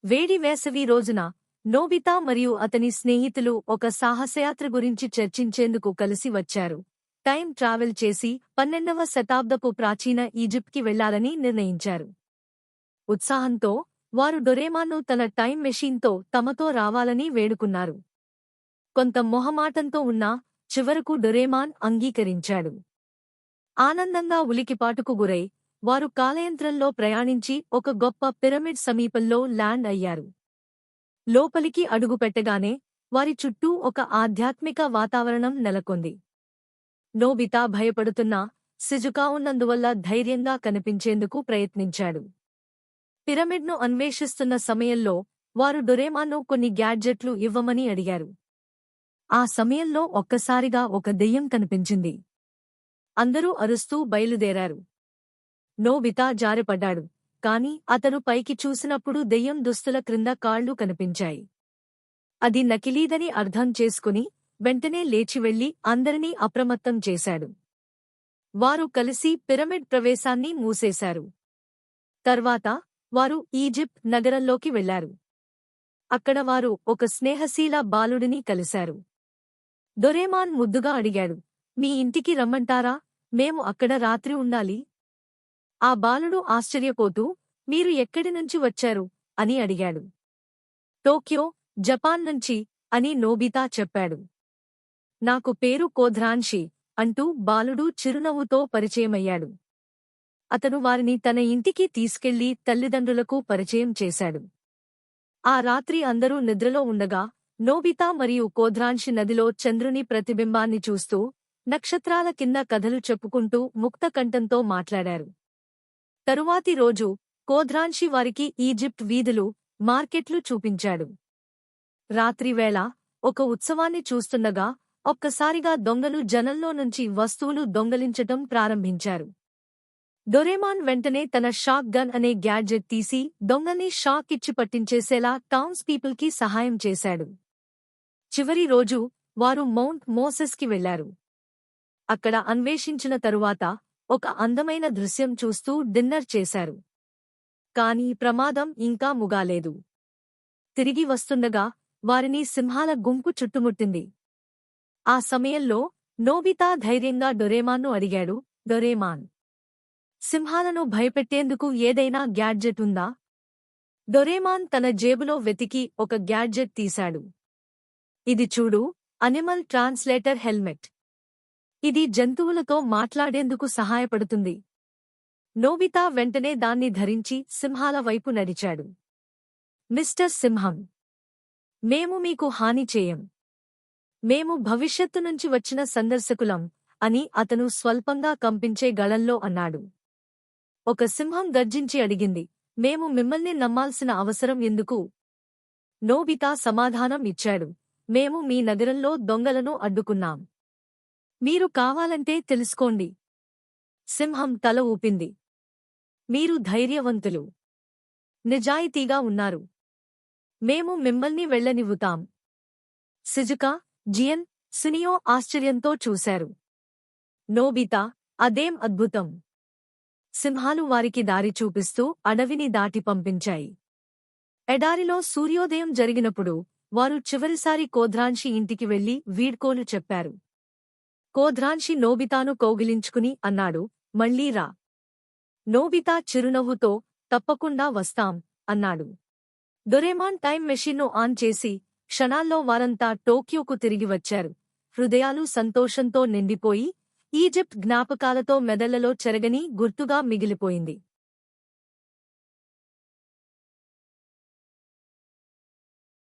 వేడి వేసవి రోజున నోబితా మరియు అతని స్నేహితులు ఒక సాహసయాత్ర గురించి చర్చించేందుకు కలిసి వచ్చారు. టైం ట్రావెల్ చేసి 12వ శతాబ్దపు ప్రాచీన ఈజిప్ట్కి వెళ్లాలని నిర్ణయించారు. ఉత్సాహంతో వారు డొరేమాన్ను తన టైం మెషీన్తో తమతో రావాలని వేడుకున్నారు. కొంత మొహమాటంతో ఉన్నా చివరకు డొరేమాన్ అంగీకరించాడు. ఆనందంగా ఉలికిపాటుకు గురై వారు కాలయంత్రంలో ప్రయాణించి ఒక గొప్ప పిరమిడ్ సమీపంలో ల్యాండ్ అయ్యారు. లోపలికి అడుగుపెట్టగానే వారి చుట్టూ ఒక ఆధ్యాత్మిక వాతావరణం నెలకొంది. నోబితా భయపడుతున్నా సిజుకా ఉన్నందువల్ల ధైర్యంగా కనిపించేందుకు ప్రయత్నించాడు. పిరమిడ్ను అన్వేషిస్తున్న సమయంలో వారు డొరేమాన్ను కొన్ని గ్యాడ్జెట్లు ఇవ్వమని అడిగారు. ఆ సమయంలో ఒక్కసారిగా ఒక దెయ్యం కనిపించింది. అందరూ అరుస్తూ బయలుదేరారు. నోబితా జారిపడ్డాడు. కాని అతను పైకి చూసినప్పుడు దెయ్యం దుస్తుల క్రింద కాళ్లు కనిపించాయి. అది నకిలీదని అర్థం చేసుకుని వెంటనే లేచి వెళ్లి అందరినీ అప్రమత్తం చేశాడు. వారు కలిసి పిరమిడ్ ప్రవేశాన్ని మూసేశారు. తర్వాత వారు ఈజిప్ట్ నగరంలోకి వెళ్లారు. అక్కడ వారు ఒక స్నేహశీల బాలుడిని కలిశారు. డొరేమాన్ ముద్దుగా అడిగాడు, మీ ఇంటికి రమ్మంటారా? మేము అక్కడ రాత్రి ఉండాలి. ఆ బాలుడు ఆశ్చర్యపోతూ, మీరు ఎక్కడి నుంచి వచ్చారు అని అడిగాడు. టోక్యో, జపాన్ నుంచి అని నోబితా చెప్పాడు. నాకు పేరు కోధ్రాన్షి అంటూ బాలుడు చిరునవ్వుతో పరిచయమయ్యాడు. అతను వారిని తన ఇంటికి తీసుకెళ్లి తల్లిదండ్రులకు పరిచయం చేశాడు. ఆ రాత్రి అందరూ నిద్రలో ఉండగా నోబితా మరియు కోధ్రాన్షి నదిలో చంద్రుని ప్రతిబింబాన్ని చూస్తూ నక్షత్రాల కింద కథలు చెప్పుకుంటూ ముక్తకంఠంతో మాట్లాడారు. తరువాతి రోజు కోధ్రాన్షి వారికి ఈజిప్ట్ వీధులు, మార్కెట్లు చూపించాడు. రాత్రివేళ ఒక ఉత్సవాన్ని చూస్తుండగా ఒక్కసారిగా దొంగలు జనంలో నుంచి వస్తువులు దొంగలించటం ప్రారంభించారు. డొరేమాన్ వెంటనే తన షాక్ గన్ అనే గ్యాడ్జెట్ తీసి దొంగని షాక్ ఇచ్చి పట్టించేసేలా టౌన్స్ పీపుల్కి సహాయం చేశాడు. చివరి రోజు వారు మౌంట్ మోసెస్కి వెళ్లారు. అక్కడ అన్వేషించిన తరువాత ఒక అందమైన దృశ్యం చూస్తూ డిన్నర్ చేశారు. కాని ప్రమాదం ఇంకా ముగాలేదు. తిరిగి వస్తుండగా వారిని సింహాల గుంపు చుట్టుముట్టింది. ఆ సమయంలో నోబితా ధైర్యంగా డొరేమాన్ను అడిగాడు, డొరేమాన్, సింహాలను భయపెట్టేందుకు ఏదైనా గ్యాడ్జెట్ ఉందా? డొరేమాన్ తన జేబులో వెతికి ఒక గ్యాడ్జెట్ తీశాడు. ఇది చూడు, అనిమల్ ట్రాన్స్లేటర్ హెల్మెట్. ఇది జంతువులతో మాట్లాడేందుకు సహాయపడుతుంది. నోబితా వెంటనే దాన్ని ధరించి సింహాల వైపు నడిచాడు. మిస్టర్ సింహం, మేము మీకు హాని చేయం. మేము భవిష్యత్తు నుంచి వచ్చిన సందర్శకులం అని అతను స్వల్పంగా కంపించే గళంలో అన్నాడు. ఒక సింహం గర్జించి అడిగింది, మేము మిమ్మల్ని నమ్మాల్సిన అవసరం ఎందుకు? నోబితా సమాధానం ఇచ్చాడు, మేము మీ నగరంలో దొంగలను అడ్డుకున్నాం. మీరు కావాలంటే తెలుసుకోండి. సింహం తల ఊపింది. మీరు ధైర్యవంతులు, నిజాయితీగా ఉన్నారు. మేము మిమ్మల్ని వెళ్లనివ్వుతాం. సిజుకా, జియన్, సునియో ఆశ్చర్యంతో చూశారు. నోబితా, అదేం అద్భుతం! సింహాలు వారికి దారి చూపిస్తూ అడవిని దాటి పంపించాయి. ఎడారిలో సూర్యోదయం జరిగినప్పుడు వారు చివరిసారి కోధ్రాన్షి ఇంటికి వెళ్లి వీడ్కోలు చెప్పారు. కోధ్రాన్షి నోబితాను కౌగిలించుకుని అన్నాడు, మళ్ళీ రా. నోబితా చిరునవ్వుతో, తప్పకుండా వస్తాం అన్నాడు. డొరేమాన్ టైం మెషీన్ను ఆన్ చేసి క్షణాల్లో వారంతా టోక్యోకు తిరిగి వచ్చారు. హృదయాలు సంతోషంతో నిండిపోయి ఈజిప్ట్ జ్ఞాపకాలతో మెదళ్లలో చెరగని గుర్తుగా మిగిలిపోయింది.